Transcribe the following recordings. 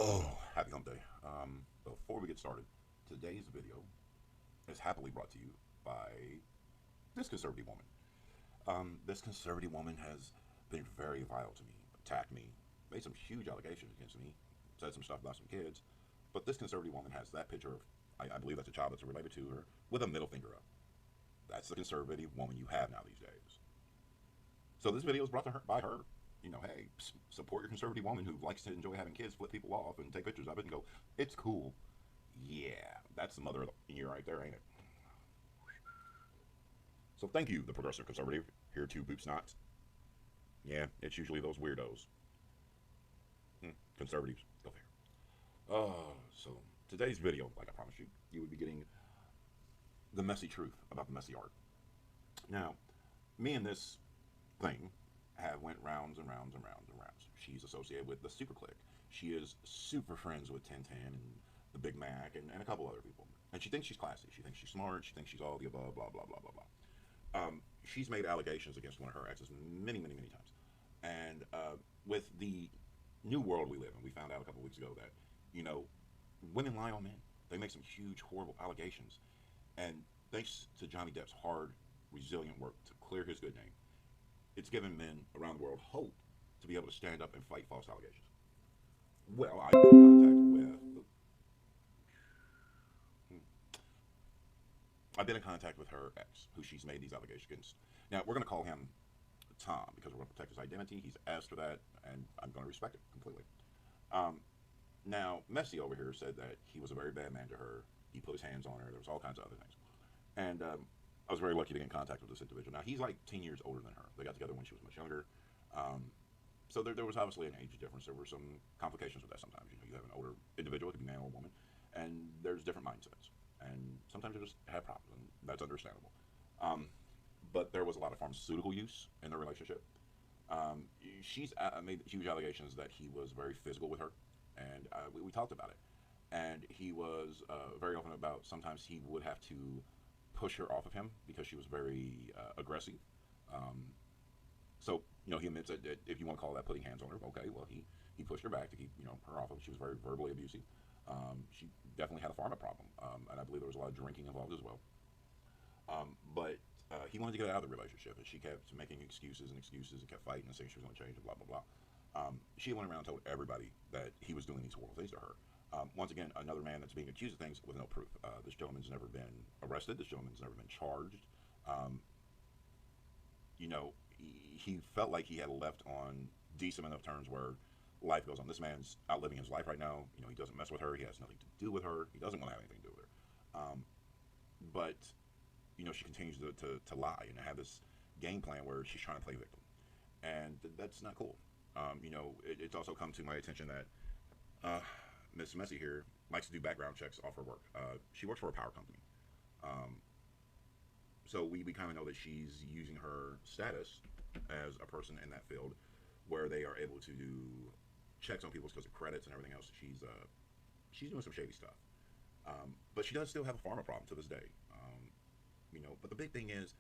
Oh, happy hump day. Before we get started, today's video is happily brought to you by this conservative woman. This conservative woman has been very vile to me, attacked me, made some huge allegations against me, said some stuff about some kids. But this conservative woman has that picture of, I believe that's a child that's related to her, with a middle finger up. That's the conservative woman you have now these days. So this video is brought to her by her. You know, hey, support your conservative woman who likes to enjoy having kids flip people off and take pictures of it and go, it's cool. Yeah, that's the mother of the year right there, ain't it? So thank you, the progressive conservative, here to boot snots. Yeah, it's usually those weirdos. Conservatives, go there. So today's video, like I promised you, you would be getting the messy truth about the messy art. Now, me and this thing have went rounds and rounds and rounds and rounds. She's associated with the Super Click. She is super friends with Tintin and the Big Mac and a couple other people. And she thinks she's classy. She thinks she's smart. She thinks she's all the above, blah, blah, blah, blah, blah. She's made allegations against one of her exes many, many, many times. And with the new world we live in, we found out a couple weeks ago that, you know, women lie on men. They make some huge, horrible allegations. And thanks to Johnny Depp's hard, resilient work to clear his good name, it's given men around the world hope to be able to stand up and fight false allegations. Well, I've been in contact with I've been in contact with her ex, who she's made these allegations against. Now we're going to call him Tom because we're going to protect his identity. He's asked for that, and I'm going to respect it completely. Um, Now, Messi over here said that he was a very bad man to her. He put his hands on her. There was all kinds of other things, and I was very lucky to get in contact with this individual. Now he's like 10 years older than her. They got together when she was much younger. Um, so there was obviously an age difference. There were some complications with that sometimes. You know, you have an older individual, it could be man or woman, and there's different mindsets. And sometimes you just have problems, and that's understandable. Um, but there was a lot of pharmaceutical use in their relationship. She's made huge allegations that he was very physical with her, and we talked about it. And he was very open about sometimes he would have to push her off of him because she was very aggressive. Um, so he admits that if you want to call that putting hands on her, okay, well he pushed her back to keep her off of. She was very verbally abusive. She definitely had a pharma problem, and I believe there was a lot of drinking involved as well. But he wanted to get out of the relationship, and she kept making excuses and excuses and kept fighting and saying she was going to change and blah blah blah. She went around and told everybody that he was doing these horrible things to her. Once again, another man that's being accused of things with no proof. This gentleman's never been arrested. This gentleman's never been charged. Um, he felt like he had left on decent enough terms where life goes on. This man's out living his life right now. He doesn't mess with her. He has nothing to do with her. He doesn't want to have anything to do with her. But she continues to lie and have this game plan where she's trying to play victim, and that's not cool. It's also come to my attention that Miss Messi here likes to do background checks off her work. She works for a power company. Um, so we kind of know that she's using her status as a person in that field where they are able to do checks on people's because of credits and everything else. She's doing some shady stuff. But she does still have a pharma problem to this day. But the big thing is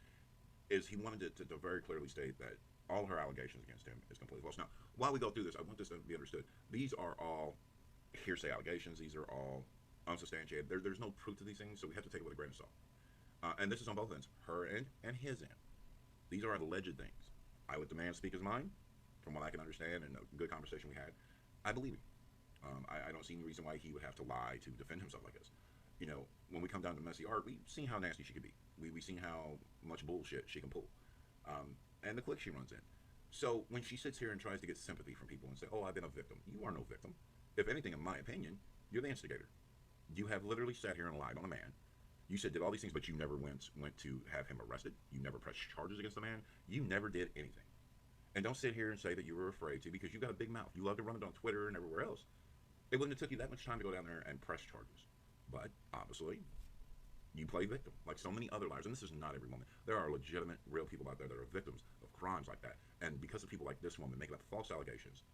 he wanted to very clearly state that all her allegations against him is completely false. Now, while we go through this, I want this to be understood. These are all hearsay allegations. These are all unsubstantiated. There's no proof to these things, so we have to take it with a grain of salt. And this is on both ends, her end and his end. These are alleged things. I let the man speak his mind, from what I can understand, and a good conversation we had. I believe him. I don't see any reason why he would have to lie to defend himself like this. When we come down to messy art, we've seen how nasty she could be. We've seen how much bullshit she can pull, and the clique she runs in. So when she sits here and tries to get sympathy from people and say, "Oh, I've been a victim," you are no victim. If anything, in my opinion, you're the instigator. You have literally sat here and lied on a man. You said did all these things, but you never went to have him arrested. You never pressed charges against the man. You never did anything. And don't sit here and say that you were afraid to because you got a big mouth. You love to run it on Twitter and everywhere else. It wouldn't have took you that much time to go down there and press charges. But obviously, you play victim like so many other liars. And this is not every woman. There are legitimate, real people out there that are victims of crimes like that. And because of people like this woman making up false allegations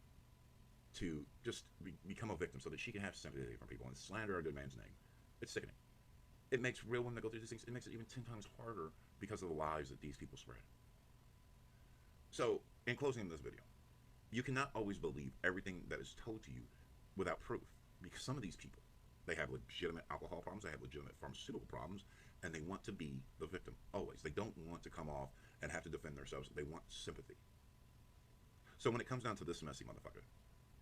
to just become a victim so that she can have sympathy from people and slander a good man's name, it's sickening. It makes real women that go through these things, it makes it even 10 times harder because of the lies that these people spread. So, in closing this video, you cannot always believe everything that is told to you without proof. Because some of these people, they have legitimate alcohol problems, they have legitimate pharmaceutical problems, and they want to be the victim always. They don't want to come off and have to defend themselves. They want sympathy. So when it comes down to this messy motherfucker,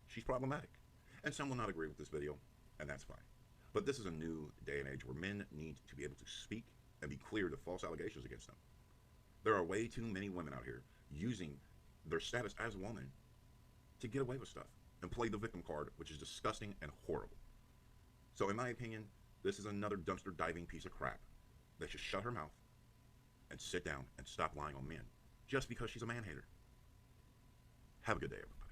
she's problematic. And some will not agree with this video, and that's fine. But this is a new day and age where men need to be able to speak and be clear to false allegations against them. There are way too many women out here using their status as a woman to get away with stuff and play the victim card, which is disgusting and horrible. So in my opinion, this is another dumpster diving piece of crap that should shut her mouth and sit down and stop lying on men just because she's a man hater. Have a good day, everybody.